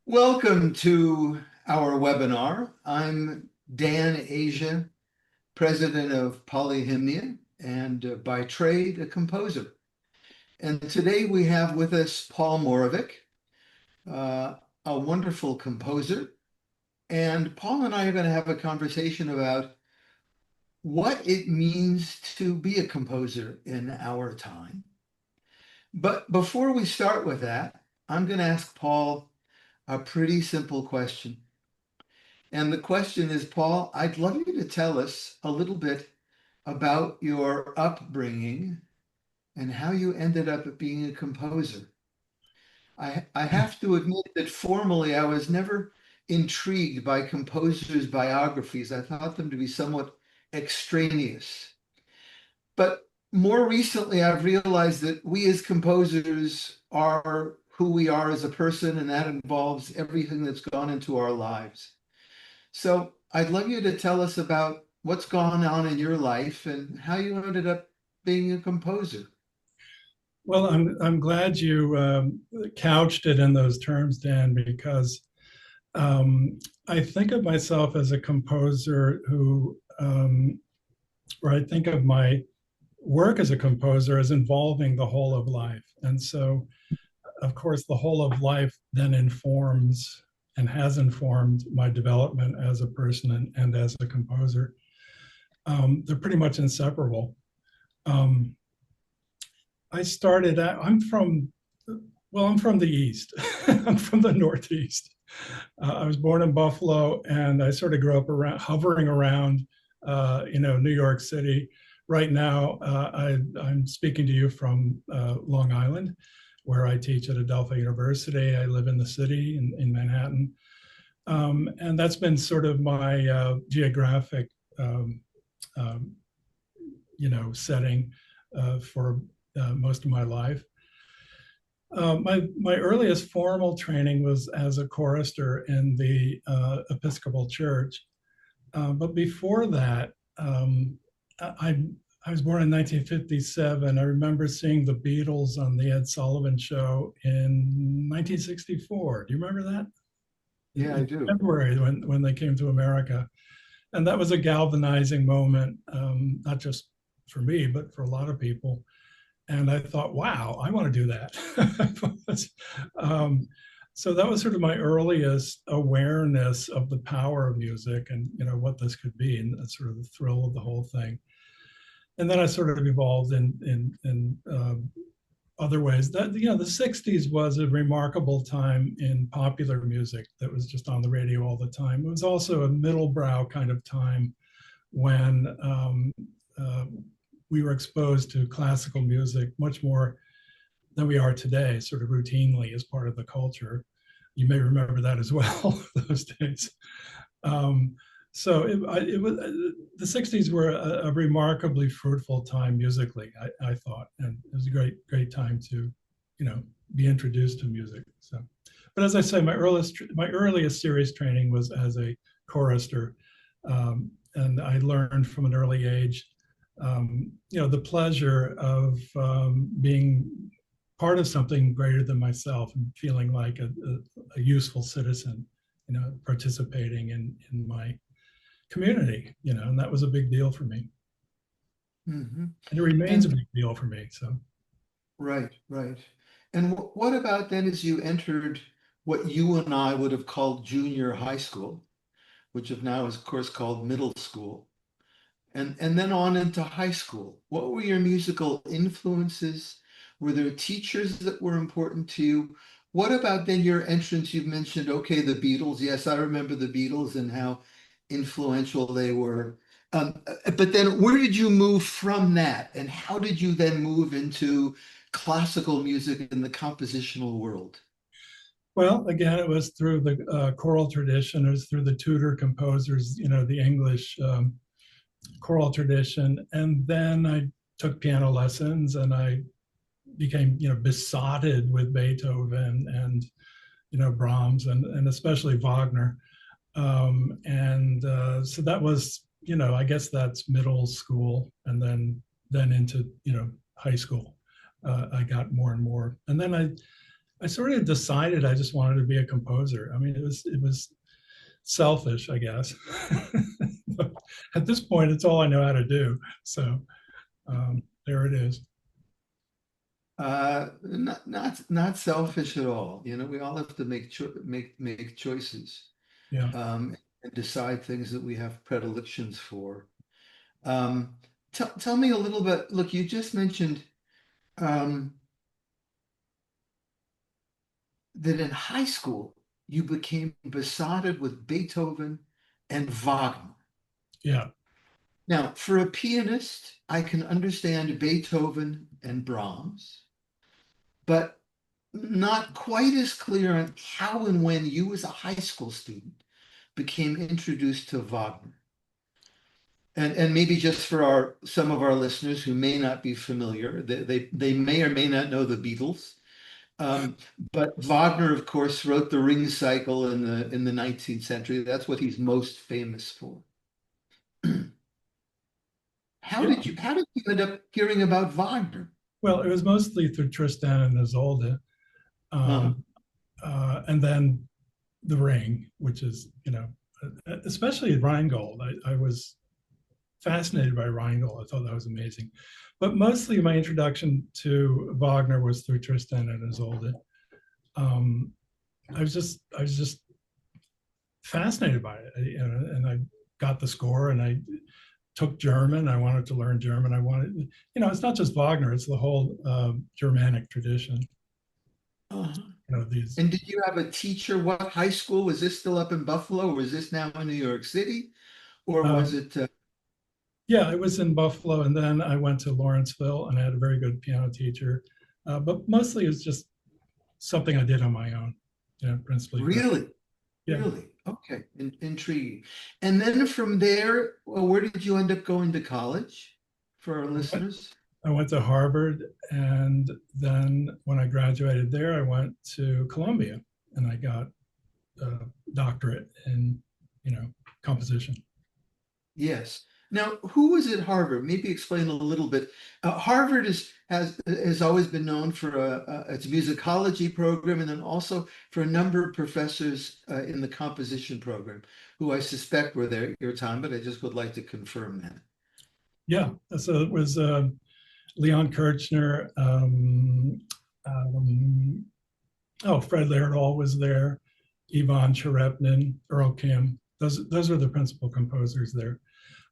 Welcome to our webinar. I'm Dan Asia, president of Polyhymnia, and by trade, a composer. And today we have with us Paul Moravec, a wonderful composer. And Paul and I are going to have a conversation about what it means to be a composer in our time. But before we start with that, I'm going to ask Paul a pretty simple question. And the question is, Paul, I'd love you to tell us a little bit about your upbringing and how you ended up being a composer. I have to admit that formally I was never intrigued by composers' biographies. I thought them to be somewhat extraneous. But more recently, I've realized that we as composers are who we are as a person, and that involves everything that's gone into our lives. So I'd love you to tell us about what's gone on in your life and how you ended up being a composer. Well, I'm glad you couched it in those terms, Dan, because I think of myself as a composer or I think of my work as a composer as involving the whole of life. And so, of course, the whole of life then informs and has informed my development as a person and as a composer. They're pretty much inseparable. I started out, I'm from the East. I'm from the Northeast. I was born in Buffalo, and I sort of grew up hovering around, New York City. Right now, I'm speaking to you from Long Island, where I teach at Adelphi University. I live in the city in Manhattan. And that's been sort of my geographic, setting for most of my life. My earliest formal training was as a chorister in the Episcopal Church. But before that, I was born in 1957. I remember seeing the Beatles on the Ed Sullivan Show in 1964. Do you remember that? Yeah, I In do. February when they came to America. And that was a galvanizing moment, not just for me, but for a lot of people. And I thought, wow, I want to do that. So that was sort of my earliest awareness of the power of music and what this could be, and that's sort of the thrill of the whole thing. And then I sort of evolved in other ways. That the '60s was a remarkable time in popular music that was just on the radio all the time. It was also a middlebrow kind of time when we were exposed to classical music much more than we are today, sort of routinely as part of the culture. You may remember that as well, those days. So it was the '60s were a remarkably fruitful time musically, I thought, and it was a great time to, be introduced to music. So, but as I say, my earliest serious training was as a chorister, and I learned from an early age the pleasure of being part of something greater than myself and feeling like a useful citizen, participating in my community, and that was a big deal for me. Mm-hmm. And it remains a And big deal for me. So, right, right. And what about then as you entered what you and I would have called junior high school, which is now, of course, called middle school, and then on into high school? What were your musical influences? Were there teachers that were important to you? What about then your entrance? You've mentioned, okay, the Beatles. Yes, I remember the Beatles and how influential they were. But then where did you move from that? And how did you then move into classical music in the compositional world? well, again, it was through the choral tradition. It was through the tutor composers, the English choral tradition. And then I took piano lessons, and I became, besotted with Beethoven and, Brahms and especially Wagner. So that was, I guess that's middle school, and then into, high school. I got more and more, and then I sort of decided I just wanted to be a composer. I mean, it was selfish, I guess. But at this point, it's all I know how to do. So there it is. Not selfish at all. You know, we all have to make choices, Yeah. and decide things that we have predilections for. Um, tell me a little bit. Look, you just mentioned um, that in high school you became besotted with Beethoven and Wagner. Yeah. Now, for a pianist, I can understand Beethoven and Brahms, but not quite as clear on how and when you, as a high school student, became introduced to Wagner. And maybe just for some of our listeners who may not be familiar, they may or may not know the Beatles. Um, but Wagner, of course, wrote the Ring Cycle in the 19th century. That's what he's most famous for. Yeah. How did you end up hearing about Wagner? Well, it was mostly through Tristan and Isolde, Uh-huh. um, and then The Ring, which is, especially Rheingold. I was fascinated by Rheingold. I thought that was amazing. But mostly my introduction to Wagner was through Tristan and Isolde. Um, I was just fascinated by it, and I got the score, and I took German. I wanted to learn German. It's not just Wagner; it's the whole Germanic tradition. Uh-huh. These. And did you have a teacher? What high school was this, still up in Buffalo, or was this now in New York City? Or was Um, it yeah, I was in Buffalo, and then I went to Lawrenceville, and I had a very good piano teacher. But mostly, it's just something I did on my own. Principally for really? yeah. Really? Okay. Intriguing. And then from there, well, where did you end up going to college for our I went, listeners? I went to Harvard, and then when I graduated there, I went to Columbia, and I got a doctorate in, you know, composition. Yes. Now, who was at Harvard? Maybe explain a little bit. Harvard has always been known for its musicology program, and then also for a number of professors in the composition program, who I suspect were there at your time, but I just would like to confirm that. Yeah, so it was Leon Kirchner. Um, Fred Laerdal was there. Ivan Cherepnin, Earl Kim. Those are the principal composers there.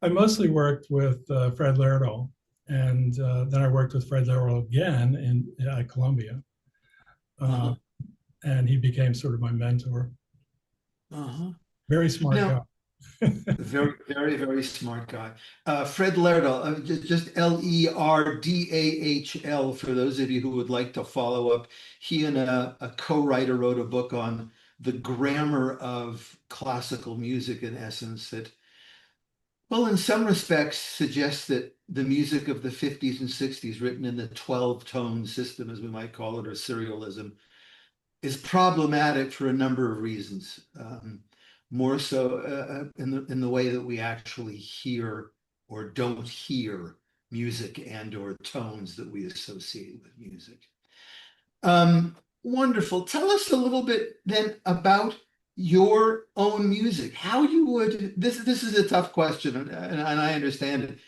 I mostly worked with Fred Laerdal, and then I worked with Fred Laerdal again at Columbia, uh, Uh-huh. and he became sort of my mentor. Uh-huh. Very smart guy. Now, very, very, very smart guy. Fred Laerdal, just Lerdahl for those of you who would like to follow up. He and a co-writer wrote a book on the grammar of classical music, in essence, that, well, in some respects, suggests that the music of the 50s and 60s, written in the 12 tone system, as we might call it, or serialism, is problematic for a number of reasons. More so in the way that we actually hear or don't hear music and or tones that we associate with music. Wonderful. Tell us a little bit then about your own music. How you would this is a tough question, and I understand it.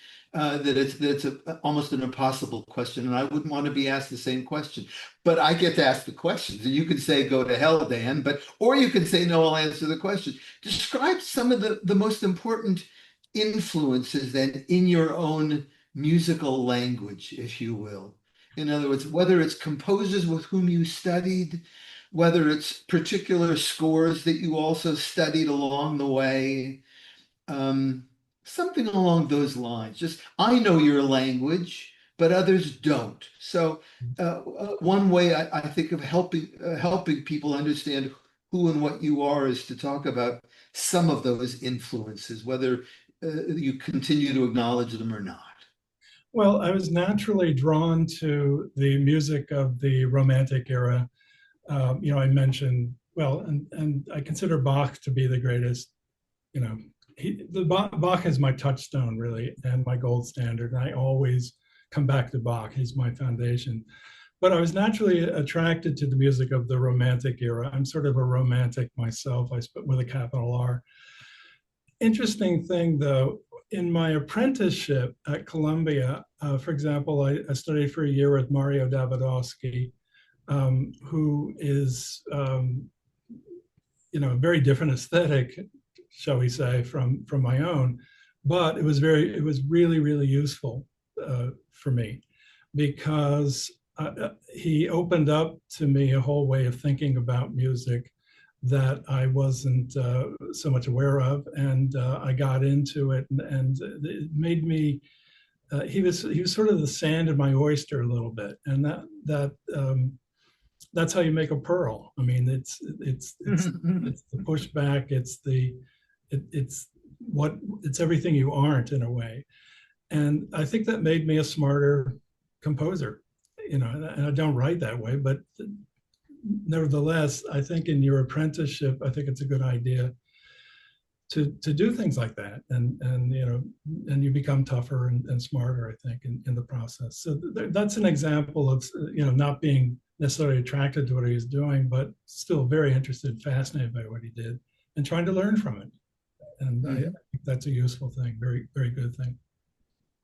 Almost an impossible question, and I wouldn't want to be asked the same question. But I get to ask the questions, and you can say "Go to hell, Dan," or you can say "No, I'll answer the question." Describe some of the most important influences then in your own musical language, if you will. In other words, whether it's composers with whom you studied, whether it's particular scores that you also studied along the way, um, something along those lines. Just, I know your language, but others don't. So, one way I think of helping people understand who and what you are is to talk about some of those influences, whether you continue to acknowledge them or not. Well, I was naturally drawn to the music of the Romantic era. I mentioned, well, and I consider Bach to be the greatest. Bach is my touchstone, really, and my gold standard. And I always come back to Bach. He's my foundation. but I was naturally attracted to the music of the Romantic era. I'm sort of a romantic myself, I spit with a capital R. Interesting thing though, in my apprenticeship at Columbia, for example, I studied for a year with Mario Davidovsky, who is, a very different aesthetic, shall we say, from my own. But it was really, really useful for me because he opened up to me a whole way of thinking about music that I wasn't so much aware of, and I got into it, and it made me. He was sort of the sand in my oyster a little bit, and that's how you make a pearl. I mean, it's the pushback, it's what it's everything you aren't in a way, and I think that made me a smarter composer. And I don't write that way, but nevertheless, I think in your apprenticeship, I think it's a good idea to do things like that, and you become tougher and smarter, I think, in the process. So that's an example of not being necessarily attracted to what he was doing, but still very interested, fascinated by what he did, and trying to learn from it. And I think that's a useful thing, very, very good thing.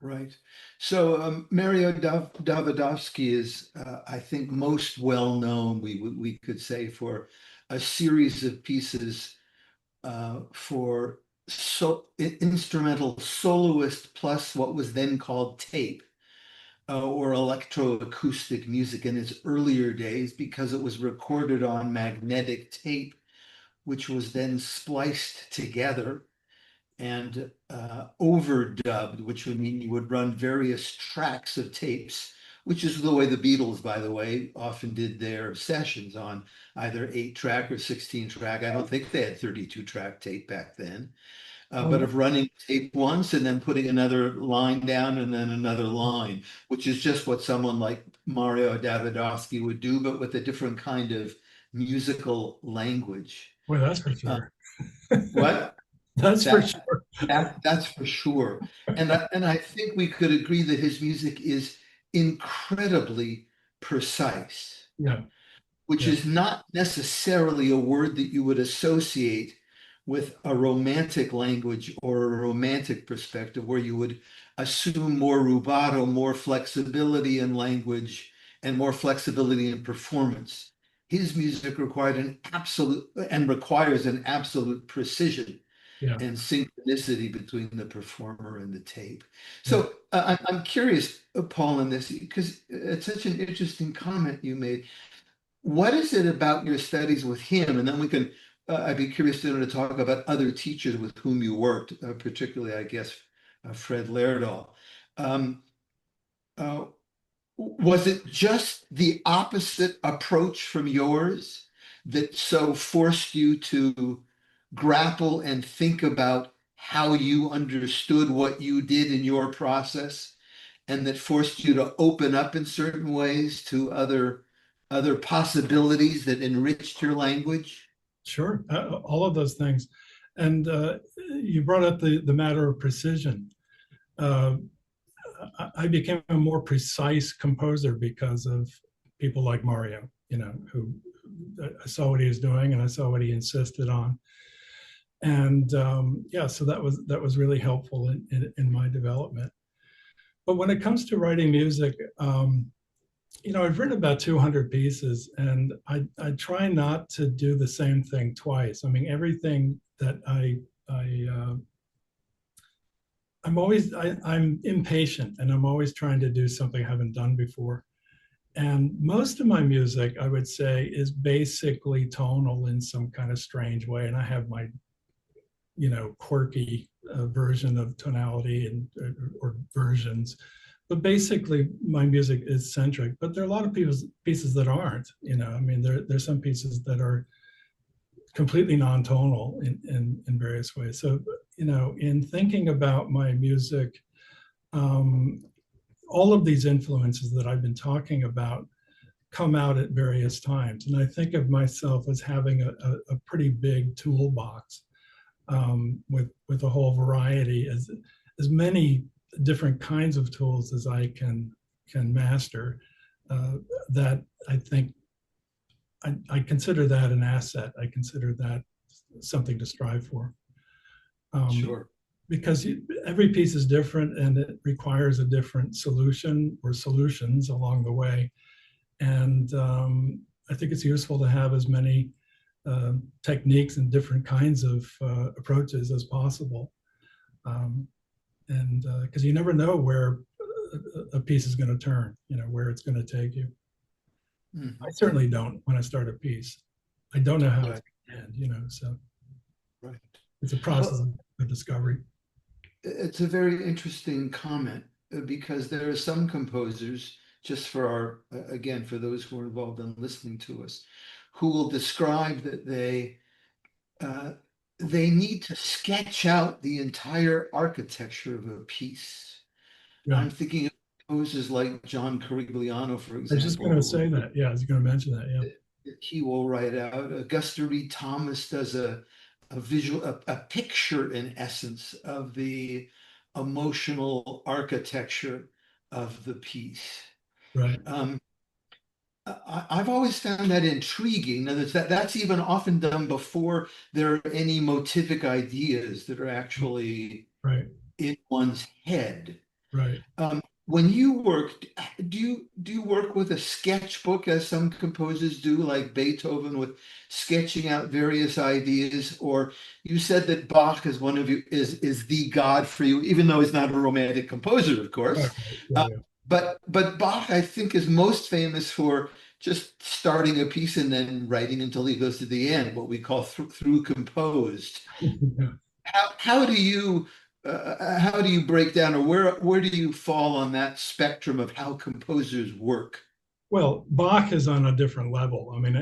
Right. So Mario Davidovsky is, I think, most well known, we could say, for a series of pieces for instrumental soloist plus what was then called tape or electroacoustic music in its earlier days, because it was recorded on magnetic tape, which was then spliced together and overdubbed, which would mean you would run various tracks of tapes, which is the way the Beatles, by the way, often did their sessions, on either 8-track or 16-track. I don't think they had 32-track tape back then, but Oh, of running tape once and then putting another line down and then another line, which is just what someone like Mario Davidovsky would do, but with a different kind of musical language. well, that's for Uh, sure. what? That's for That sure. that's for sure. And I think we could agree that his music is incredibly precise, Yeah, which yeah, is not necessarily a word that you would associate with a romantic language or a romantic perspective, where you would assume more rubato, more flexibility in language, and more flexibility in performance. His music required an absolute and requires an absolute precision yeah, and synchronicity between the performer and the tape. yeah. So I'm curious, Paul, in this, because it's such an interesting comment you made. What is it about your studies with him? And then I'd be curious to talk about other teachers with whom you worked, particularly, I guess, Fred Laerdal. Um, uh, was it just the opposite approach from yours that so forced you to grapple and think about how you understood what you did in your process, and that forced you to open up in certain ways to other possibilities that enriched your language? Sure, all of those things. And you brought up the matter of precision. Uh, I became a more precise composer because of people like Mario, who I saw what he was doing and I saw what he insisted on. And yeah, so that was really helpful in my development. But when it comes to writing music, I've written about 200 pieces, and I try not to do the same thing twice. I mean, everything that I'm impatient, and I'm always trying to do something I haven't done before. And most of my music, I would say, is basically tonal in some kind of strange way. And I have my, quirky version of tonality or versions. But basically, my music is centric. But there are a lot of pieces that aren't. I mean, there's some pieces that are completely non-tonal in various ways. So, in thinking about my music, all of these influences that I've been talking about come out at various times. And I think of myself as having a pretty big toolbox with a whole variety, as many different kinds of tools as I can master. uh, that I think I consider that an asset. I consider that something to strive for. Um, Sure. because every piece is different and it requires a different solution or solutions along the way. And I think it's useful to have as many techniques and different kinds of approaches as possible. Um, and because you never know where a piece is going to turn, where it's going to take you. I Mhm. certainly don't when I start a piece. I don't know how it's Right. going to end, so Right. it's a process Well, of discovery. it's a very interesting comment because there are some composers, just for our, again, for those who are involved in listening to us, who will describe that uh, they need to sketch out the entire architecture of a piece. Yeah. I'm thinking of composers like John Corigliano, for I was just going to example, say that. Yeah, I was going to mention that. Yeah. he will write out. Augusta Reed Thomas does a visual, a picture in essence of the emotional architecture of the piece. Right. Um, I've always found that intriguing. That's even often done before there are any motivic ideas that are actually Right. in one's head. Right. When you work, do you work with a sketchbook as some composers do, like Beethoven, with sketching out various ideas? Or you said that Bach is one of you is the god for you, even though he's not a romantic composer, of Right. course. Yeah. Uh, Yeah. but Bach, I think, is most famous for just starting a piece and then writing until he goes to the end, what we call through composed. Yeah. How do you break down, or where do you fall on that spectrum of how composers work? Well, Bach is on a different level. I mean,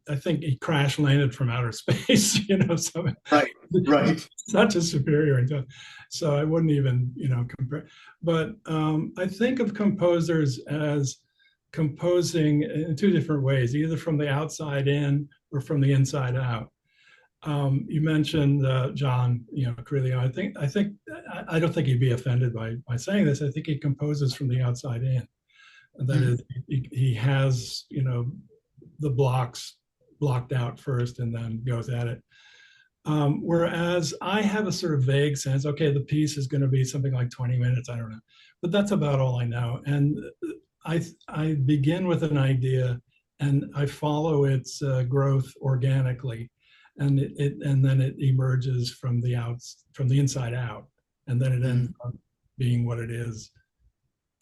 I think he crash landed from outer space, so Right, right. such a superior intelligence. So I wouldn't even, compare. But I think of composers as composing in two different ways, either from the outside in or from the inside out. You mentioned John, Carrillo. I don't think he'd be offended by saying this. I think he composes from the outside in. That Mm, is, he has, the blocks blocked out first and then goes at it. Whereas I have a sort of vague sense, okay, the piece is going to be something like 20 minutes, I don't know, but that's about all I know. And I begin with an idea and I follow its growth organically, and and then it emerges from the inside out, and then it ends mm, up being what it is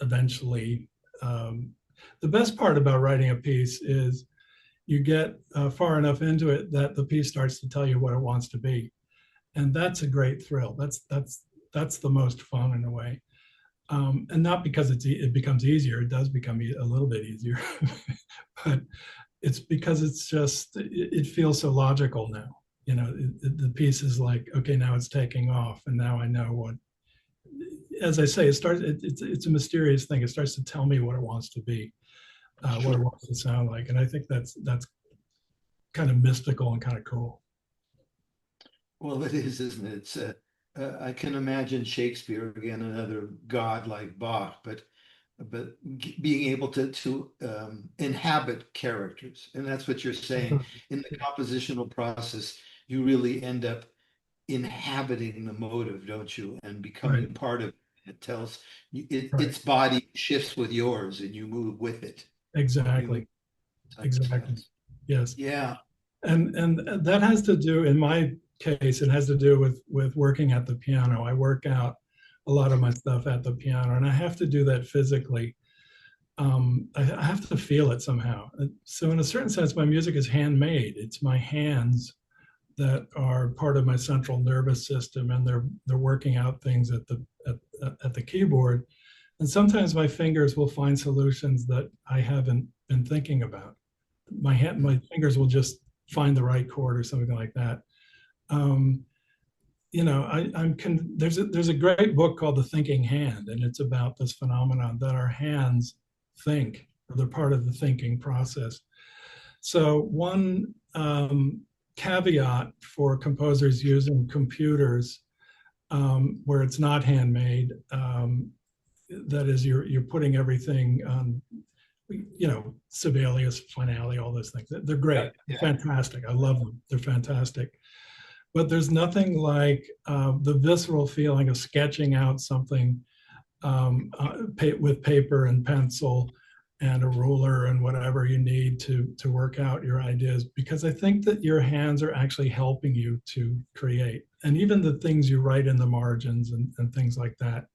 eventually. Um, the best part about writing a piece is you get far enough into it that the piece starts to tell you what it wants to be, and that's a great thrill. That's the most fun in a way, and not because it becomes easier. It does become a little bit easier, but it's because it's just it feels so logical now. The piece is like, okay, now it's taking off, and now I know what. As I say, it's a mysterious thing. It starts to tell me what it wants to be, what it sure. wants to sound like, and I think that's kind of mystical and kind of cool. Well, it is, isn't it? I can imagine Shakespeare again, another god like Bach, but being able to inhabit characters, and that's what you're saying. In the compositional process, you really end up inhabiting the motive, don't you? And Right, becoming part of it. It tells right, its body shifts with yours and you move with it. You move exactly, type of exactly. sense. Yes, Yeah. and that has to do, in my case, it has to do with working at the piano. I work out a lot of my stuff at the piano, and I have to do that physically. I have to feel it somehow. So, in a certain sense, my music is handmade. It's my hands that are part of my central nervous system, and they're working out things at the keyboard. And sometimes my fingers will find solutions that I haven't been thinking about. My fingers will just find the right chord or something like that. Um, there's a great book called The Thinking Hand, and it's about this phenomenon that our hands think, or they're part of the thinking process. So one caveat for composers using computers, where it's not handmade, that is, you're putting everything on Sibelius, Finale, all those things. They're great, Yeah. fantastic. I love them. They're fantastic. But there's nothing like the visceral feeling of sketching out something with paper and pencil and a ruler and whatever you need to work out your ideas, because I think that your hands are actually helping you to create. And even the things you write in the margins and things like that,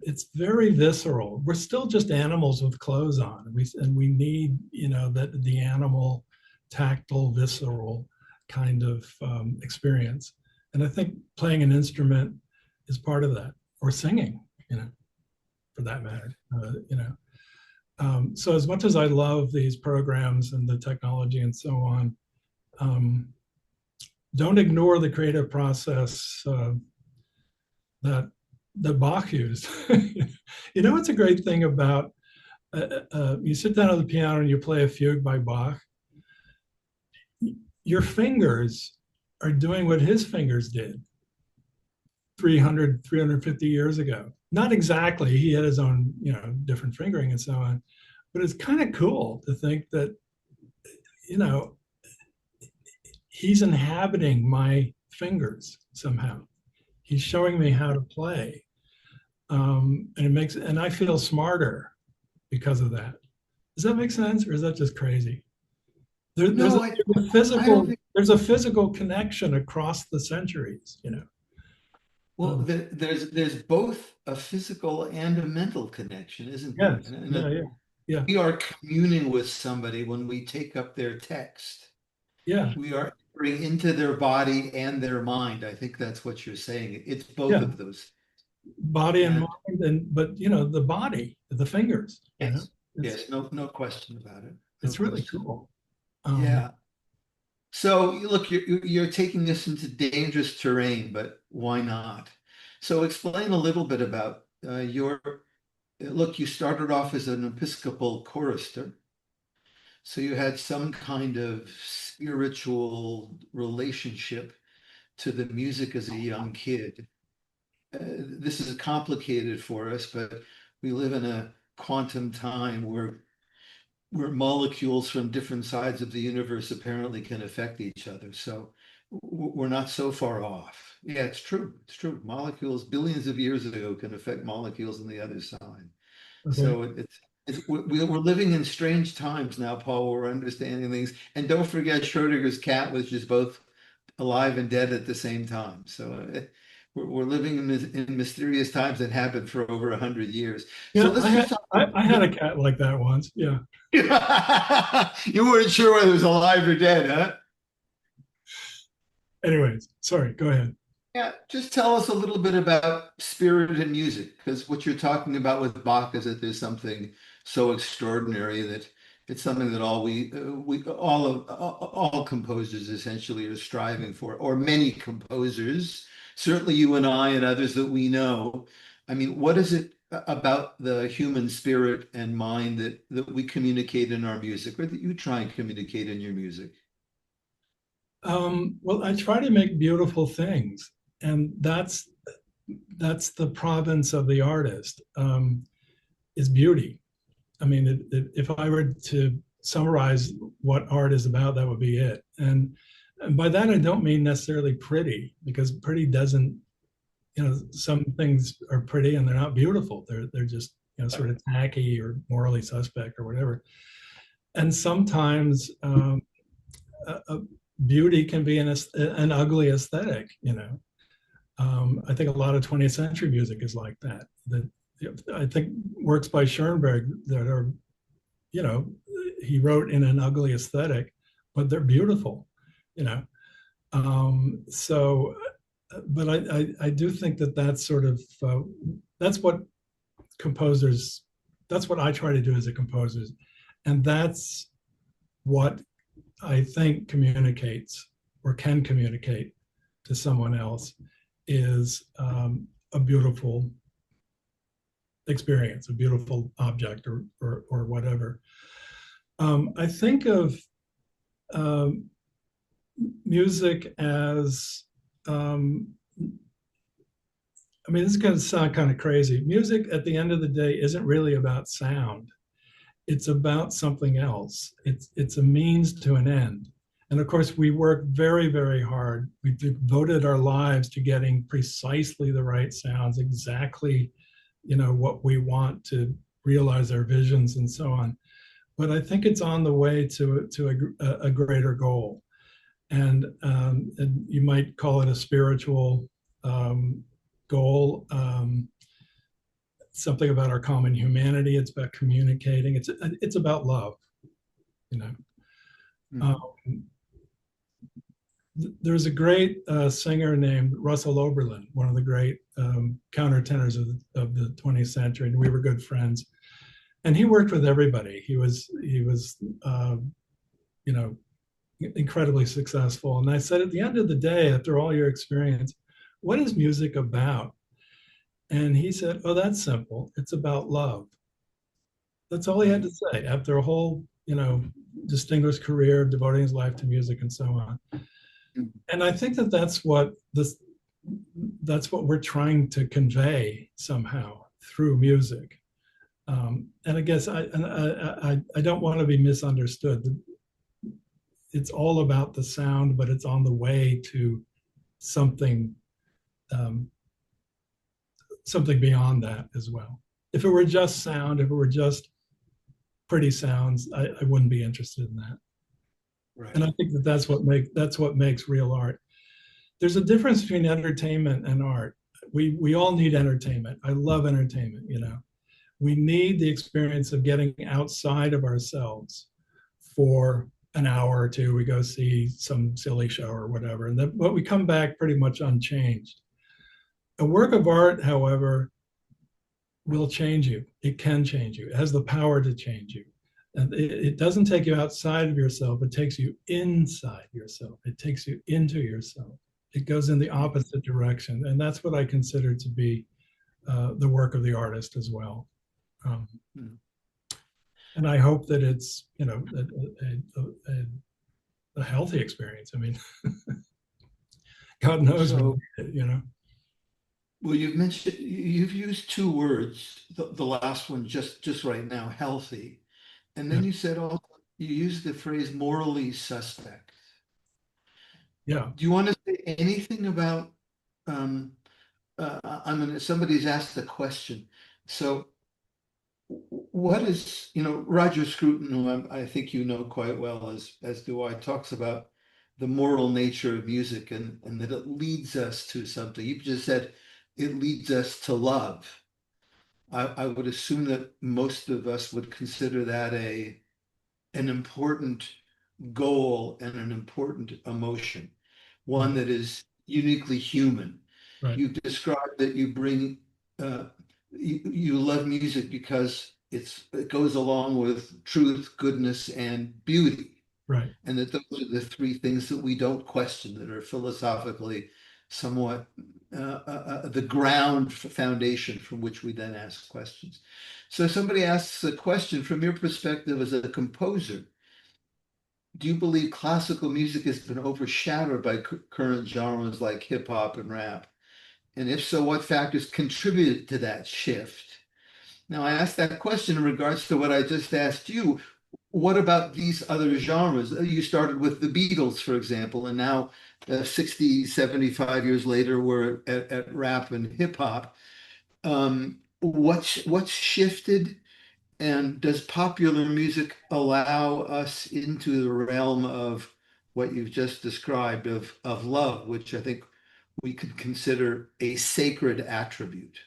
it's very visceral. We're still just animals with clothes on. We need, that the animal, tactile, visceral kind of experience. And I think playing an instrument is part of that, or singing, for that matter. So as much as I love these programs and the technology and so on, don't ignore the creative process that Bach used. What's a great thing about you sit down at the piano and you play a fugue by Bach. Your fingers are doing what his fingers did 350 years ago. Not exactly. He had his own, different fingering and so on. But it's kind of cool to think that, he's inhabiting my fingers somehow. He's showing me how to play. And I feel smarter because of that. Does that make sense, or is that just crazy? No, there's a physical connection across the centuries. Well, there's both a physical and a mental connection, isn't there? Yes, yeah, We are communing with somebody when we take up their text. yeah, We are entering into their body and their mind. I think that's what you're saying. It's both yeah. of those. Body and And mind, but the body, the fingers. yes, It's yes, no question about it. No it's really question. cool. Yeah. So look, you're taking us into dangerous terrain, but why not? So explain a little bit about your look. You started off as an Episcopal chorister, so you had some kind of spiritual relationship to the music as a young kid. This is complicated for us, but we live in a quantum time where molecules from different sides of the universe apparently can affect each other. So we're not so far off. Yeah, it's true. It's true. Molecules billions of years ago can affect molecules on the other side. Okay. So we're living in strange times now, Paul. We're understanding things. And don't forget, Schrodinger's cat was just both alive and dead at the same time. So we're living in mysterious times that happened for over 100 years. So Yeah, let's just talk. I had a cat like that once. Yeah. You weren't sure whether it was alive or dead, huh? Anyways, sorry. Go ahead. Yeah, just tell us a little bit about spirit and music, because what you're talking about with Bach is that there's something so extraordinary that it's something that all composers essentially are striving for, or many composers, certainly you and I and others that we know. I mean, what is it about the human spirit and mind that we communicate in our music, or that you try and communicate in your music? Well, I try to make beautiful things, and that's the province of the artist, is beauty. I mean, if I were to summarize what art is about, that would be it. And by that, I don't mean necessarily pretty, because pretty doesn't, some things are pretty and they're not beautiful. They're just, sort of tacky or morally suspect or whatever. And sometimes beauty can be an ugly aesthetic. I think a lot of 20th century music is like that. I think works by Schoenberg that are, he wrote in an ugly aesthetic, but they're beautiful, you know. So, but I do think that that's sort of that's what composers. That's what I try to do as a composer, and that's what I think communicates or can communicate to someone else is a beautiful experience, a beautiful object, or whatever. I think of music as, this is going to sound kind of crazy. Music at the end of the day isn't really about sound. it's about something else. It's a means to an end. And of course, we work very, very hard. We devoted our lives to getting precisely the right sounds, exactly, what we want to realize our visions and so on. But I think it's on the way to a greater goal. And you might call it a spiritual goal, something about our common humanity. It's about communicating. It's about love, you know. Mhm. Um, there's a great singer named Russell Oberlin, one of the great countertenors of the 20th century, and we were good friends. And he worked with everybody. He was you know incredibly successful. And I said, at the end of the day, after all your experience, what is music about? And he said, oh, that's simple. It's about love. That's all he had to say after a whole, distinguished career, devoting his life to music and so on. Mhm. And I think that's what we're trying to convey somehow through music. And I guess I don't want to be misunderstood. It's all about the sound, but it's on the way to something um, something beyond that as well. If it were just sound, if it were just pretty sounds, I wouldn't be interested in that. And Right. I think that's what makes real art. There's a difference between entertainment and art. We all need entertainment. I love entertainment. We need the experience of getting outside of ourselves for an hour or two. We go see some silly show or whatever, but we come back pretty much unchanged. A work of art, however, will change you. It can change you. It has the power to change you. And it doesn't take you outside of yourself. It takes you inside yourself. It takes you into yourself. It goes in the opposite direction. And that's what I consider to be the work of the artist as well. Um, Mhm. and I hope that it's, a healthy experience. I mean, God knows we So, need it. well, you've used two words, the last one just right now, healthy. And Yeah. then you said also you used the phrase morally suspect. Yeah. Do you want to say anything about I'm gonna somebody's asked the question. So what is, Roger Scruton, who I think you know quite well, as do I, talks about the moral nature of music and that it leads us to something. You just said it leads us to love. I would assume that most of us would consider that an important goal and an important emotion, one Right. that is uniquely human. Right. You've described that uh, you love music because it goes along with truth, goodness, and beauty, Right. and that those are the three things that we don't question, that are philosophically somewhat the ground foundation from which we then ask questions. So somebody asks a question from your perspective as a composer. Do you believe classical music has been overshadowed by current genres like hip hop and rap? And if so, what factors contributed to that shift? Now, I asked that question in regards to what I just asked you. What about these other genres? You started with the Beatles, for example, and now 60, 75 years later, we're at rap and hip hop. What's shifted? And does popular music allow us into the realm of what you've just described of love, which I think we could consider a sacred attribute?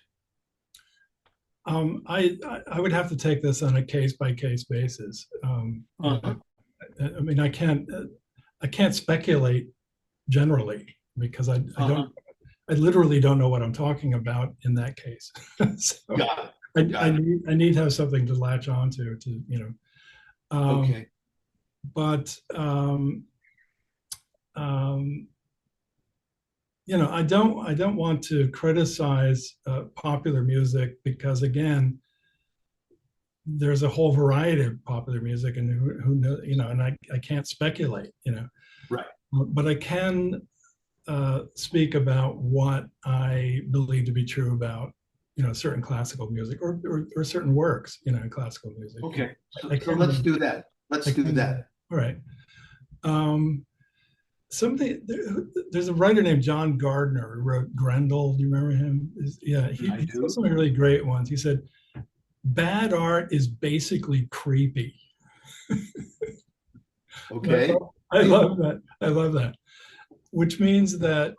I would have to take this on a case by case basis. Uh-huh. I mean, I can't speculate generally because I don't Uh-huh. I literally don't know what I'm talking about in that case. So Got it. I, I Got it. need I need to have something to latch onto to um, Okay. but um, I don't want to criticize popular music because again there's a whole variety of popular music and who know, and I can't speculate, Right. but I can speak about what I believe to be true about, certain classical music or certain works, in classical music. Okay, I so can't let's remember. do that. I Let's do can't remember. that. All right. Um, there's a writer named John Gardner who wrote Grendel. Do you remember him? Yeah, I he said do. some really great ones. He said, "Bad art is basically creepy." And Okay. I love that. I love that. Which means that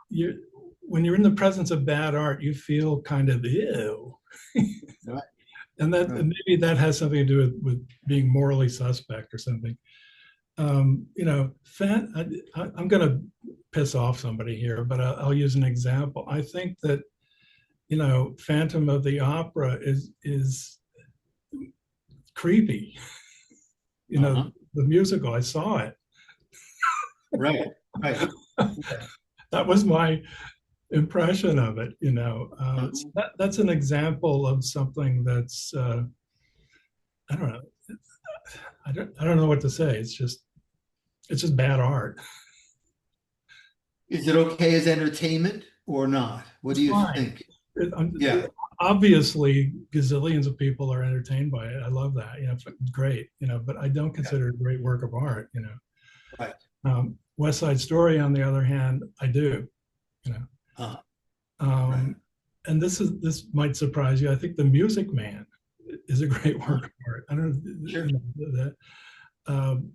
when you're in the presence of bad art, you feel kind of ew. Right, And that right. maybe that has something to do with being morally suspect or something. I'm going to piss off somebody here, but I'll use an example. I think that Phantom of the Opera is creepy. Uh-huh. The musical. I saw it. Right, right. That was my impression of it. So Uh-huh. that's an example of something that's I don't know. I don't know what to say. It's just bad art. Is it okay as entertainment or not? What It's do you fine. think? It, Yeah, obviously, gazillions of people are entertained by it. I love that. Great. But I don't yeah, consider it a great work of art. right. West Side Story, on the other hand, I do. You know, Uh, right. um, and this might surprise you. I think The Music Man is a great Uh, work of art. I don't sure. that. Um,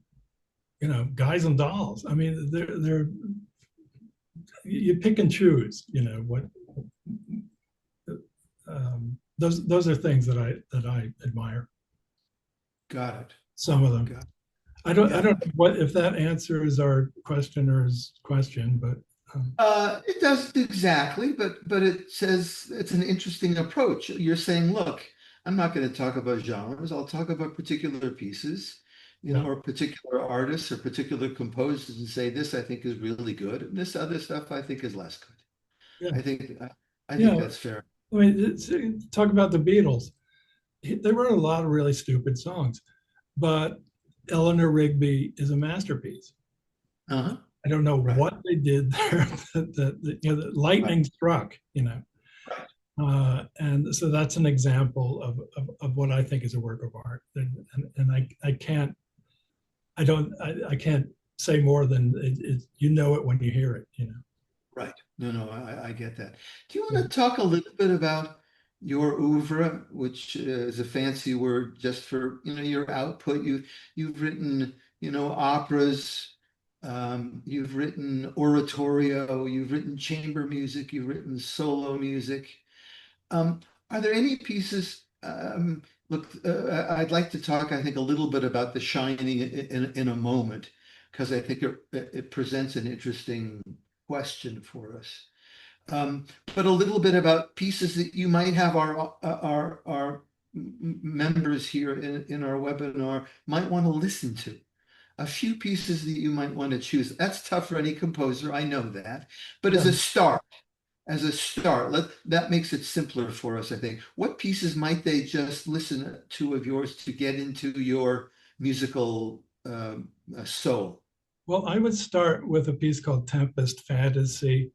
Guys and Dolls. I mean, they're you pick and choose. What those are things that I admire. Got it. Some of them. Got it. I Yeah. don't know what if that answers our questioner's question, but It doesn't exactly, but it says it's an interesting approach. You're saying, look, I'm not going to talk about genres. I'll talk about particular pieces, yeah, or particular artists or particular composers, and say this I think is really good, and this other stuff I think is less good. yeah, I think I think yeah. that's fair. I mean, talk about the Beatles. They wrote a lot of really stupid songs, but Eleanor Rigby is a masterpiece. Uh-huh. I don't know Right. what they did there. The Right. lightning struck. Right. And so that's an example of what I think is a work of art. And I can't I can't say more than you know it when you hear it. Right. No, no, I get that. Do you Yeah. want to talk a little bit about your oeuvre, which is a fancy word just for, your output? You've written, operas, you've written oratorio, you've written chamber music, you've written solo music. Um, are there any pieces? Look, I'd like to talk, I think, a little bit about The Shining in a moment, because I think it presents an interesting question for us. But a little bit about pieces that you might have our members here in our webinar might want to listen to. A few pieces that you might want to choose. That's tough for any composer, I know that. But Yeah. as a start, that makes it simpler for us, I think. What pieces might they just listen to of yours to get into your musical soul? Well, I would start with a piece called Tempest Fantasy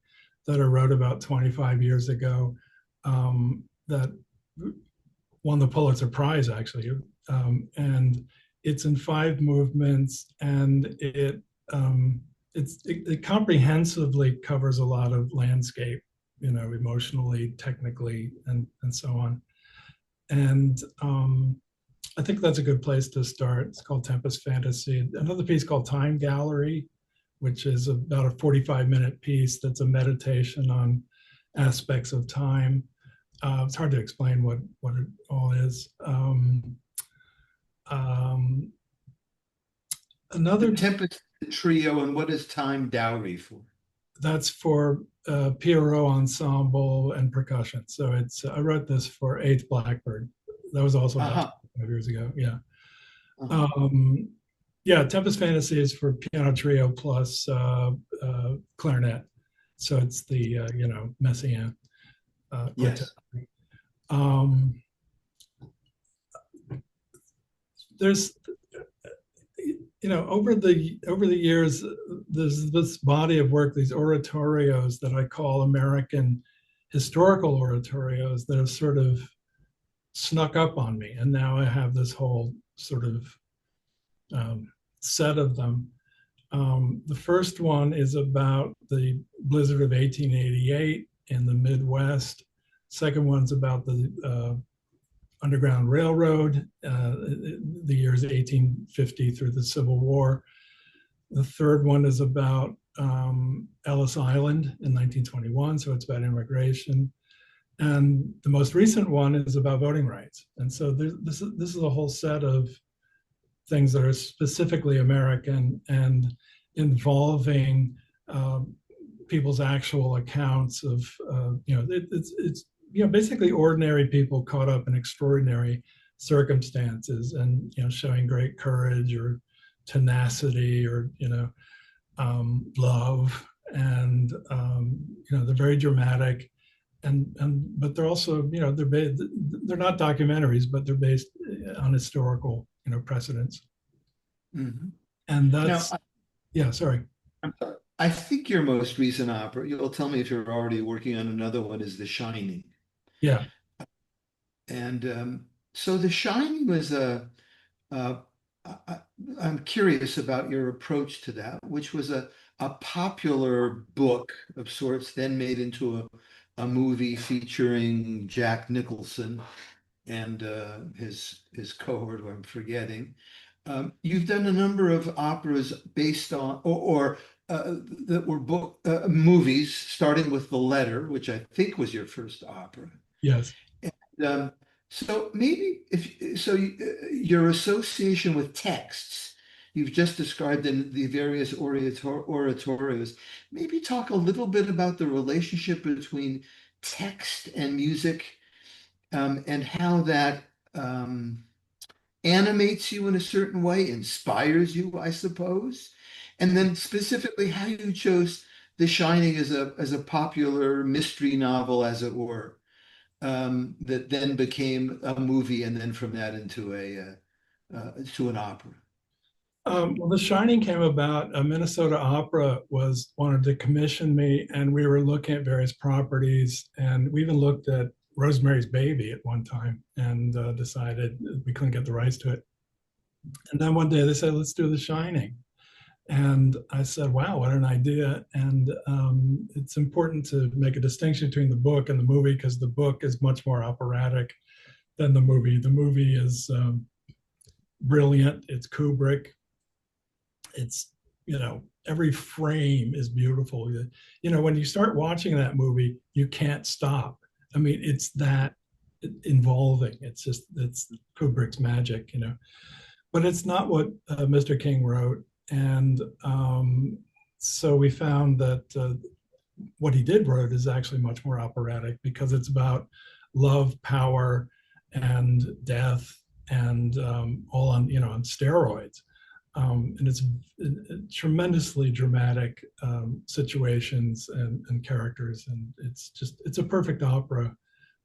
that I wrote about 25 years ago, that won the Pulitzer Prize, actually. And it's in 5 movements, and it comprehensively covers a lot of landscape, emotionally, technically, and so on. And I think that's a good place to start. It's called Tempest Fantasy. Another piece called Time Gallery, which is about a 45-minute piece that's a meditation on aspects of time. It's hard to explain what it all is. Um, The Another Tempest Trio, and what is Time Dowry for? that's for Pierrot ensemble and percussion. So I wrote this for Eighth Blackbird. That was also about Uh-huh. 5 years ago. Yeah. Uh-huh. Um, yeah, Tempest Fantasy is for piano trio plus clarinet. So it's the Messiaen quartet. Yes. Um, there's over the years, there's this body of work, these oratorios that I call American historical oratorios that have sort of snuck up on me. And now I have this whole sort of set of them. The first one is about the blizzard of 1888 in the Midwest. Second one's about the Underground Railroad, the years 1850 through the Civil War. The third one is about Ellis Island in 1921, so it's about immigration. And the most recent one is about voting rights. And so this is a whole set of things that are specifically American and involving people's actual accounts of, it's basically ordinary people caught up in extraordinary circumstances and, showing great courage or tenacity or, love. And, they're very dramatic. And but they're also, they're not documentaries, but they're based on historical, precedents. Mhm. And Now, that's, yeah, sorry. I'm sorry. I think your most recent opera, you'll tell me if you're already working on another one, is The Shining. Yeah, And so The Shining was uh, I, I'm curious about your approach to that, which was a popular book of sorts, then made into a movie featuring Jack Nicholson and his cohort, who I'm forgetting. You've done a number of operas based on, that were book movies, starting with The Letter, which I think was your first opera. yes. Um, so maybe your association with texts, you've just described in the various oratorios, maybe talk a little bit about the relationship between text and music, and how that um, animates you in a certain way, inspires you, I suppose. And then specifically how you chose The Shining as a popular mystery novel, as it were, that then became a movie, and then from that into to an opera. Well, The Shining came about. Minnesota Opera was wanted to commission me, and we were looking at various properties, and we even looked at Rosemary's Baby at one time, and decided we couldn't get the rights to it. And then one day they said, "Let's do The Shining," and I said, "Wow, what an idea!" And it's important to make a distinction between the book and the movie because the book is much more operatic than the movie. The movie is brilliant. It's Kubrick. It's, every frame is beautiful. When you start watching that movie, you can't stop. I mean, it's that involving. It's Kubrick's magic. But it's not what Mr. King wrote. And so we found that what he did wrote is actually much more operatic because it's about love, power, and death, and all on steroids. And it's tremendously dramatic situations and characters, and it's a perfect opera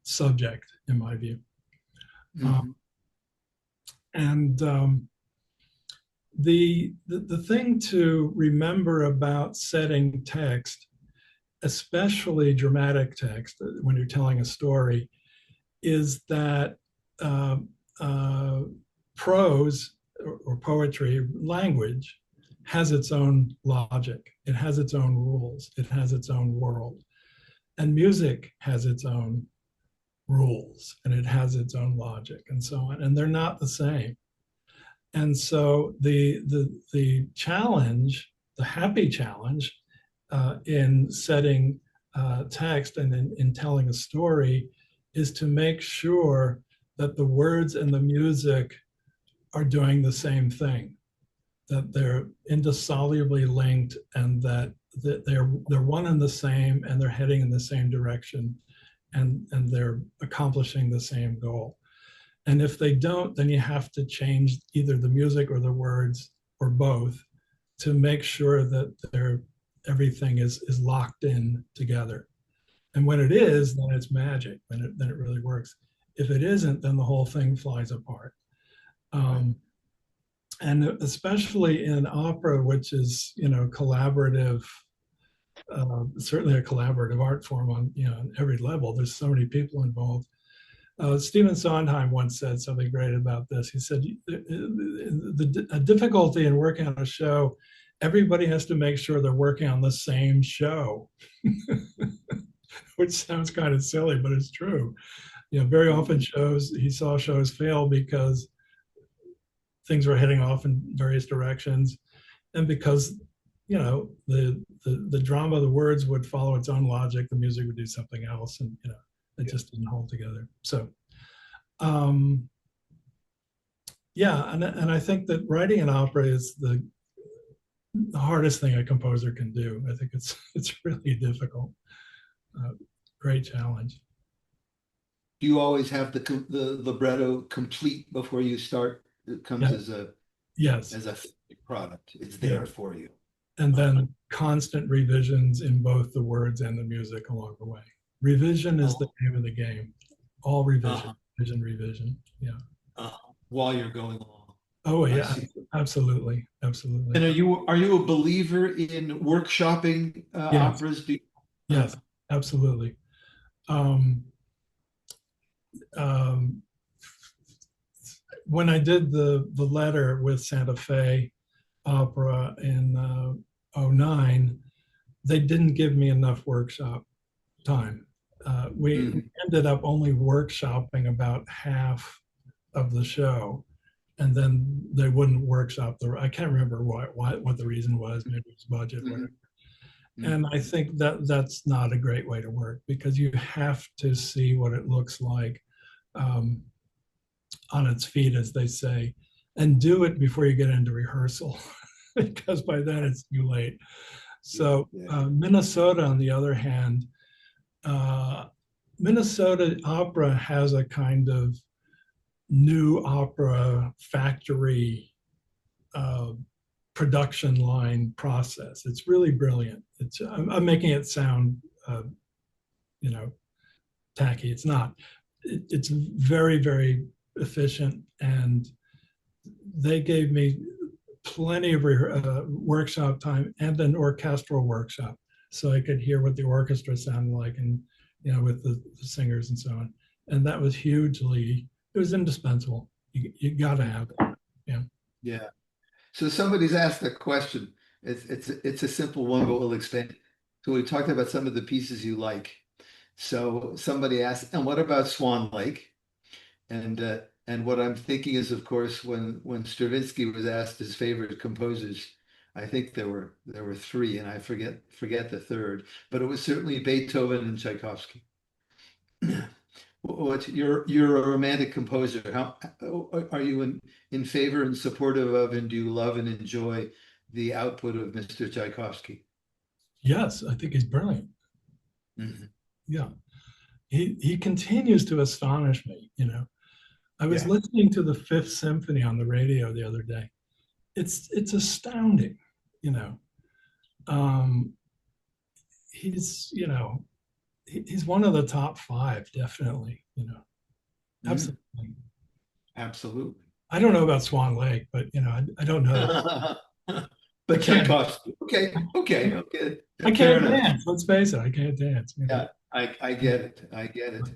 subject in my view. Mhm. And the thing to remember about setting text, especially dramatic text, when you're telling a story, is that uh, uh, prose or poetry, language, has its own logic. It has its own rules. It has its own world. And music has its own rules and it has its own logic and so on. And they're not the same. And so the challenge, the happy challenge in setting text and in telling a story is to make sure that the words and the music are doing the same thing, that they're indissolubly linked, and that they're one and the same, and they're heading in the same direction, and they're accomplishing the same goal. And if they don't, then you have to change either the music or the words or both to make sure that everything is locked in together. And when it is, then it's magic. Then it really works. If it isn't, then the whole thing flies apart. And especially in opera, which is collaborative certainly a collaborative art form on, on every level. There's so many people involved. Stephen Sondheim once said something great about this. He said, the difficulty in working on a show, everybody has to make sure they're working on the same show, which sounds kind of silly, but it's true. Very often he saw shows fail because things were heading off in various directions, and because the drama of the words would follow its own logic, the music would do something else, and it just didn't hold together. So um, yeah, and I think that writing an opera is the hardest thing a composer can do. I think it's really difficult. Great challenge. Do you always have the libretto complete before you start? It comes Yeah. as a Yes. product. It's Yeah. there for you. And then constant revisions in both the words and the music along the way. Revision is the name of the game. All revision, revision, revision. Yeah. While you're going along. Oh yeah, absolutely, absolutely. And are you a believer in workshopping Yes. operas? Yes, absolutely. Um, um, when I did the letter with Santa Fe Opera in 09, they didn't give me enough workshop time. We ended up only workshopping about half of the show, and then they wouldn't workshop I can't remember what the reason was. Maybe it was budget, whatever. And I think that that's not a great way to work, because you have to see what it looks like on its feet, as they say, and do it before you get into rehearsal, because by then it's too late. So Minnesota, on the other hand, Minnesota opera has a kind of new opera factory production line process. It's really brilliant. I'm making it sound, tacky. It's not. It's very, very efficient, and they gave me plenty of workshop time and an orchestral workshop, so I could hear what the orchestra sounded like, and with the singers and so on. And that was hugely. It was indispensable. You got to have it. Yeah. Yeah. So somebody's asked a question. It's a simple one, but we'll expand. So we talked about some of the pieces you like. So somebody asked, and what about Swan Lake? And what I'm thinking is, of course, when Stravinsky was asked his favorite composers, I think there were three, and I forget the third, but it was certainly Beethoven and Tchaikovsky. What's you're a romantic composer. How are you in favor and supportive of, and do you love and enjoy the output of Mr. Tchaikovsky? Yes, I think he's brilliant. Mhm. Yeah, he continues to astonish me. I was listening to the Fifth Symphony on the radio the other day. It's astounding. You know, um, he's he's one of the top five, definitely. Absolutely. Absolutely. I don't know about Swan Lake, but I don't know. But Tchaikovsky. Okay. I Fair can't enough. dance. Let's face it, I can't dance. Yeah, I get it. I get it.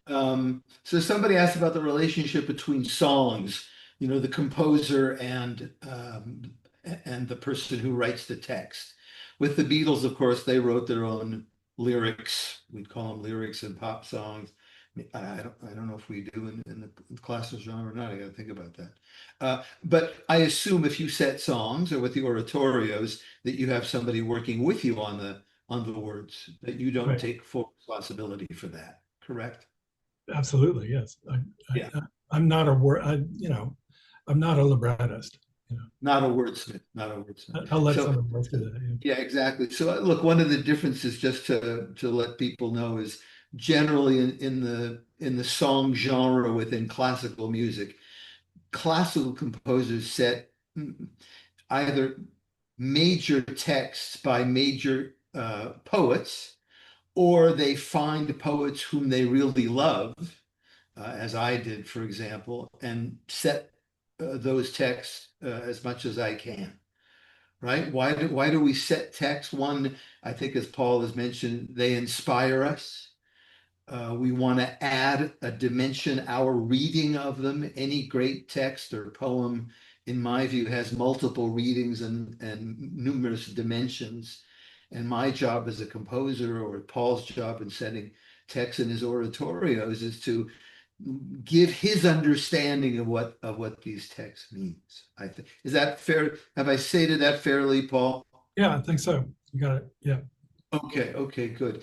So somebody asked about the relationship between songs, the composer and the person who writes the text. With the Beatles, of course, they wrote their own lyrics. We'd call them lyrics in pop songs. I don't know if we do in the classical genre or not. I got to think about that. But I assume if you set songs or with the oratorios that you have somebody working with you on the words, that you don't Right. take full responsibility for that. Correct? Absolutely, yes. Yeah. I'm not a word. I'm not a librettist. Not a wordsmith. Not a wordsmith. I'll let So someone else do that. yeah, exactly. So look, one of the differences, just to let people know, is generally in the song genre within classical music, classical composers set either major texts by major poets, or they find poets whom they really love, as I did, for example, and set those texts as much as I can. right? Why do we set text? One, I think as Paul has mentioned, they inspire us. We want to add a dimension, our reading of them. Any great text or poem, in my view, has multiple readings and numerous dimensions. And my job as a composer, or Paul's job in setting text in his oratorios, is to give his understanding of what these texts means. I think, is that fair? Have I stated that fairly, Paul? Yeah, I think so. You got it. Yeah. Okay, okay, good.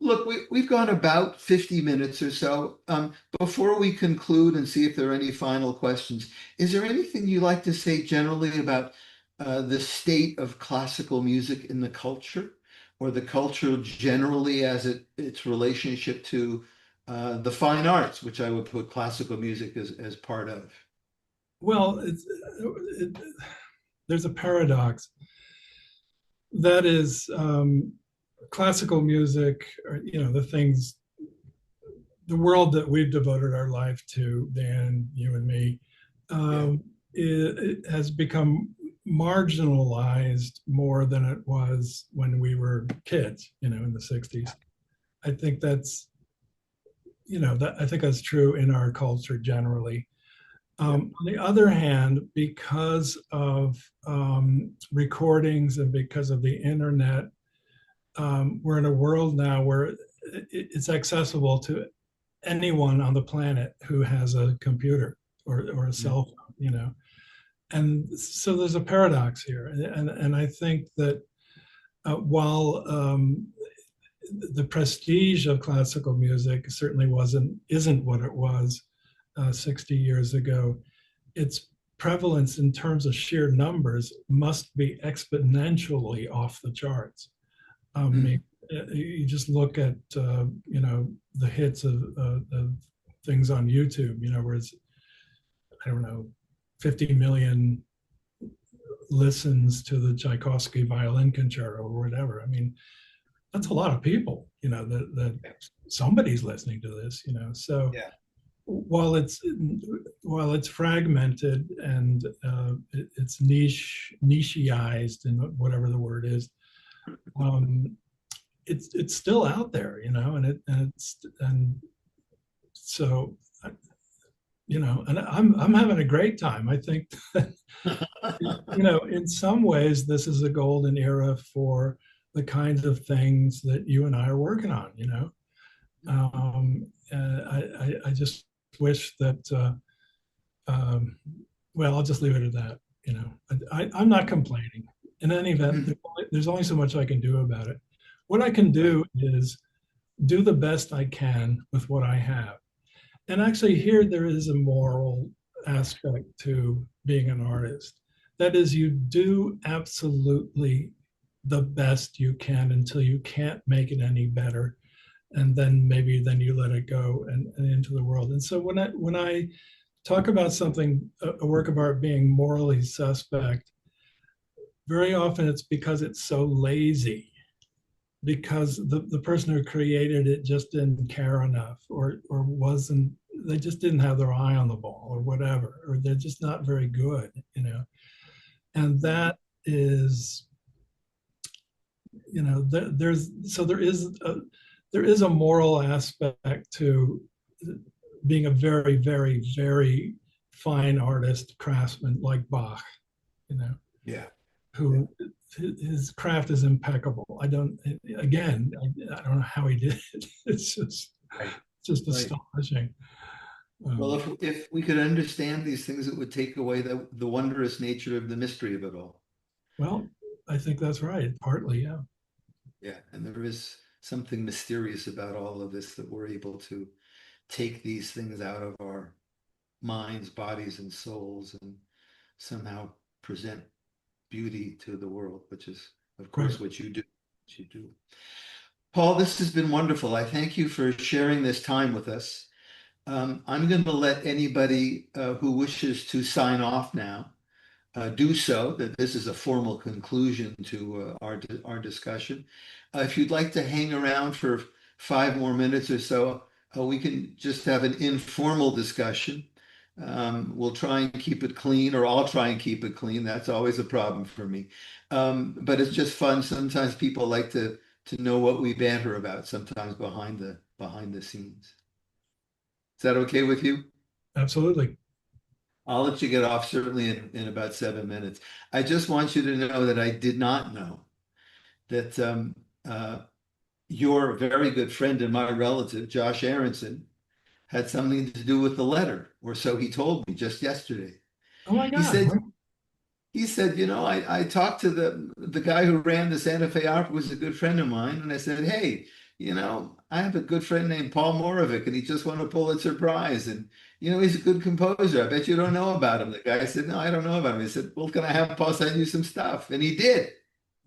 Look, we've gone about 50 minutes or so. Before we conclude and see if there are any final questions, is there anything you'd like to say generally about the state of classical music in the culture, or the culture generally as its relationship to the fine arts, which I would put classical music as part of? Well, it, there's a paradox that is classical music, or, the things, the world that we've devoted our life to, Dan, you and me, Yeah. it has become marginalized more than it was when we were kids, in the 60s. I think that's, I think that's true in our culture generally. Yeah. On the other hand, because of recordings and because of the internet, we're in a world now where it's accessible to anyone on the planet who has a computer or a Mm. cell phone, And so there's a paradox here. And I think that while the prestige of classical music certainly isn't what it was 60 years ago, its prevalence in terms of sheer numbers must be exponentially off the charts. I mean, Mm. you just look at the hits of things on YouTube, where it's, I don't know, 50 million listens to the Tchaikovsky violin concerto or whatever. I mean, that's a lot of people, that somebody's listening to this, So Yeah. while it's fragmented and it's nicheized, and whatever the word is, um, it's still out there, and so and I'm having a great time. I think that, in some ways this is a golden era for the kinds of things that you and I are working on. I just wish that well, I'll just leave it at that. I'm not complaining. In any event, there's only so much I can do about it. What I can Right. do is do the best I can with what I have. And actually, here there is a moral aspect to being an artist. That is, you do absolutely the best you can until you can't make it any better, and then you let it go and into the world. And so when I talk about something, a work of art being morally suspect, very often it's because it's so lazy, because the person who created it just didn't care enough, or wasn't, they just didn't have their eye on the ball or whatever, or they're just not very good, and that is, there is a moral aspect to being a very, very, very fine artist, craftsman like Bach, you know Yeah. Yeah. who his craft is impeccable. Again, I don't know how he did it. Right. It's just Right. astonishing. Well, Um, if we could understand these things, it would take away the wondrous nature of the mystery of it all. well, I think that's right. Partly, yeah. Yeah. And there is something mysterious about all of this, that we're able to take these things out of our minds, bodies, and souls, and somehow present beauty to the world, which is, of Right. course, what you do. What you do. Paul, this has been wonderful. I thank you for sharing this time with us. I'm going to let anybody who wishes to sign off now do so, that this is a formal conclusion to our discussion. If you'd like to hang around for 5 more minutes or so, we can just have an informal discussion. We'll try and keep it clean, or I'll try and keep it clean. That's always a problem for me. But it's just fun. Sometimes people like to know what we banter about, sometimes behind the scenes. Is that okay with you? Absolutely. I'll let you get off certainly in about 7 minutes. I just want you to know that I did not know that your very good friend and my relative, Josh Aronson, had something to do with the letter, or so he told me just yesterday. Oh my He God. said, he said, I talked to the guy who ran the Santa Fe Opera, was a good friend of mine, and I said, hey, I have a good friend named Paul Moravec, and he just won a Pulitzer Prize, and he's a good composer. I bet you don't know about him. The guy said, no, I don't know about him. He said, well, can I have Paul send you some stuff? And he did,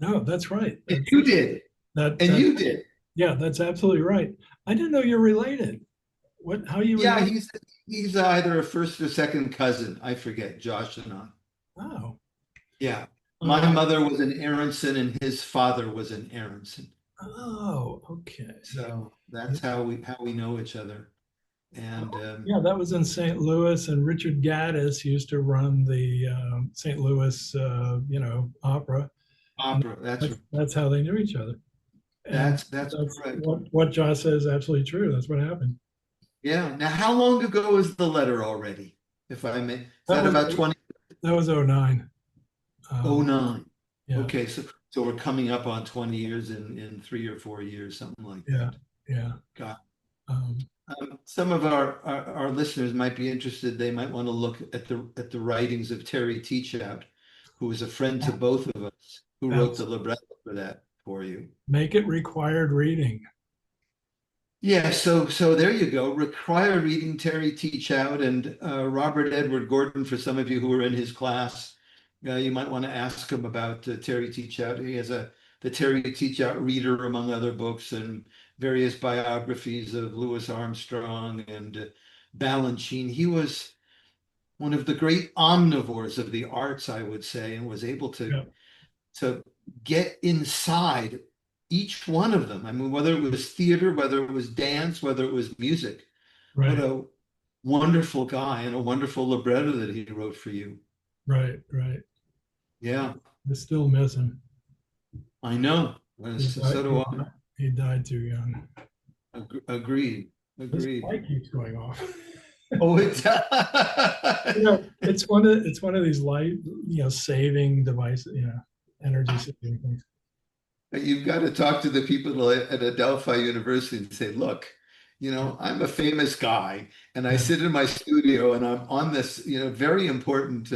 No, that's right. and you did, That and that you did. yeah, that's absolutely right. I didn't know you're related. What? How you Yeah, related? he's either a first or second cousin. I forget, Josh and I. Oh, Yeah. My oh, mother was an Aronson and his father was an Aronson. oh. Okay. So that's how we know each other. And Yeah, that was in St. Louis, and Richard Gaddis used to run the St. Louis, opera, and opera, that's that's how they knew each other. And that's that's correct. what Josh says is absolutely true. That's what happened. Yeah. Now, how long ago is the letter already? If I may, is That that was about 20? that was '09. Oh Um, nine. yeah, Okay, so we're coming up on 20 years in 3 or 4 years, something like yeah, that. yeah. Got Um, Some of our listeners might be interested. They might want to look at the writings of Terry Teachout, who was a friend to both of us, who wrote the abs- libretto for that for you. make it required reading. Yeah, so there you go. Required reading Terry Teachout and Robert Edward Gordon. For some of you who are in his class, you might want to ask him about Terry Teachout. He has the Terry Teachout Reader, among other books, and various biographies of Louis Armstrong and Balanchine. He was one of the great omnivores of the arts, I would say, and was able Yeah, to get inside each one of them. I mean, whether it was theater, whether it was dance, whether it was music. What right, a wonderful guy and a wonderful libretto that he wrote for you. right, right. Yeah, I still miss him. I know. He So died, do I. he died too young. Agreed. This Agreed. light keeps going off. Oh, it's It's one of these light, saving devices, energy saving things. you've got to talk to the people at Adelphi University and say, look, I'm a famous guy and I Yeah, sit in my studio and I'm on this, very important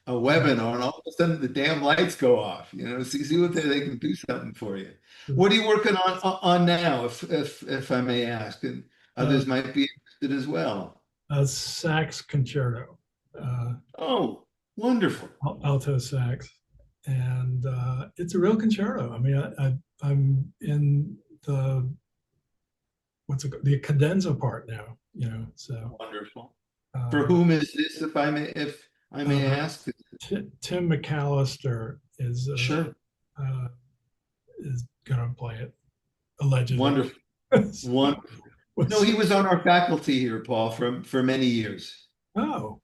a webinar, and all of a sudden the damn lights go off, see what they can do something for you. What are you working on now, if I may ask, and uh, others might be interested as well. a sax concerto, uh, Oh, wonderful. alto sax, and it's a real concerto. I mean, I'm in the the cadenza part now, so Wonderful. For uh, whom is this, if I may uh, ask? Tim McAllister Sure. uh, is going to play it allegedly. Wonderful. Wonderful. No, Was- he was on our faculty here, Paul, for many years. oh,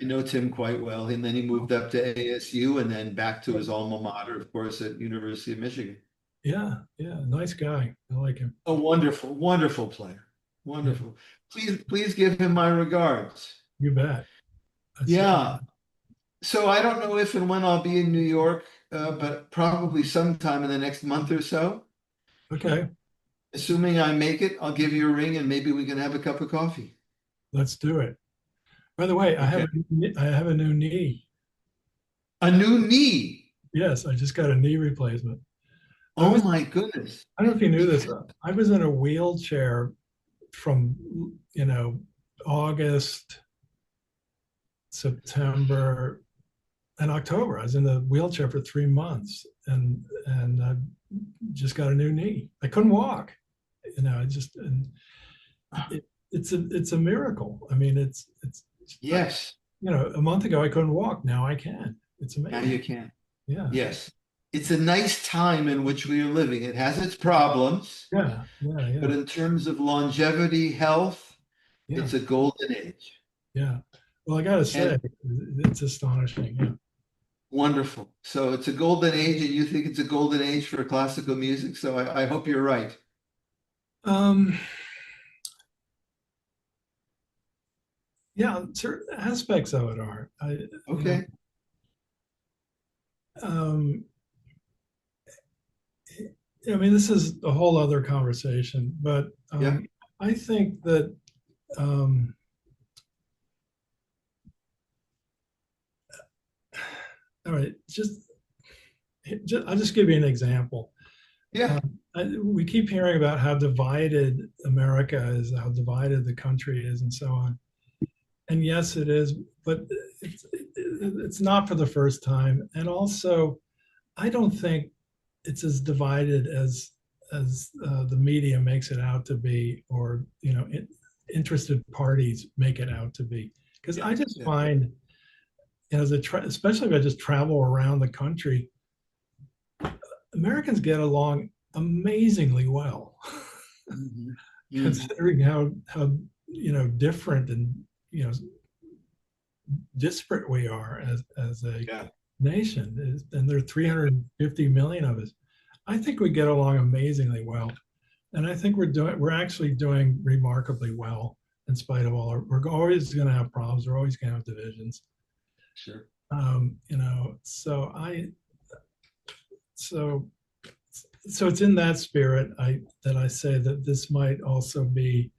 I know Tim quite well, and then he moved up to ASU and then back to his alma mater, of course, at University of Michigan. yeah, yeah, nice guy. I like him. A wonderful, wonderful player. Yeah, Wonderful. Please give him my regards. you bet. That's Yeah. So I don't know if and when I'll be in New York, but probably sometime in the next month or so. okay. Assuming I make it, I'll give you a ring and maybe we can have a cup of coffee. Let's do it. By the way, Okay. I have a new knee. A new knee. Yes, I just got a knee replacement. I Oh was my goodness. I don't know if you knew this. I was in a wheelchair from August, September, and October. I was in the wheelchair for 3 months, and I just got a new knee. I couldn't walk. I just and it's a miracle. I mean, it's Yes. a month ago I couldn't walk. Now I can. It's Now you amazing. can. Yeah, Yes. It's a nice time in which we are living. It has its problems, yeah, yeah, but yeah, in terms of longevity, health, yeah, it's a golden age. yeah. Well, I got to say, And it's astonishing. Yeah. wonderful. So it's a golden age, and you think it's a golden age for classical music. So I hope you're right. Um, yeah, certain aspects of it are. You know, Okay. um, I mean, this is a whole other conversation, but Yeah. I think that um, all right, I'll just give you an example. Yeah. We keep hearing about how divided America is, how divided the country is, and so on. And yes, it is, but it's not for the first time. And also, I don't think it's as divided as the media makes it out to be, or interested parties make it out to be. Because Yeah. I just Yeah. find, especially if I just travel around the country, Americans get along amazingly well, Mhm. Mhm. considering how different and you know disparate we are as a Yeah. nation. And there are 350 million of us. I think we get along amazingly well, and I think we're actually doing remarkably well in spite of all our. We're always going to have problems. We're always going to have divisions. Sure. So so so it's in that spirit I say that this might also be,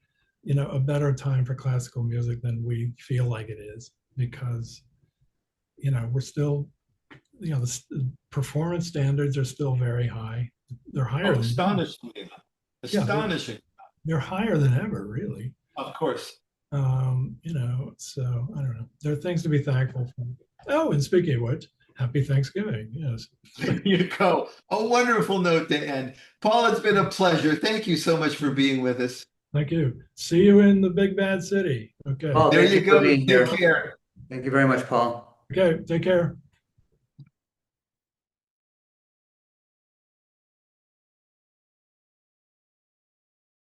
a better time for classical music than we feel like it is, because we're still, the performance standards are still very high. They're higher Oh, than ever. astonishing. Yeah, Astonishing. they're higher than ever, really. Of course. So I don't know. There are things to be thankful for. Oh, and speaking of which, happy Thanksgiving. Yes. There you go. A wonderful note to end. Paul, it's been a pleasure. Thank you so much for being with us. Thank you. See you in the big bad city. Okay. Paul, There thank you you for go. being Take here. care. Thank you very much, Paul. Okay. Take care.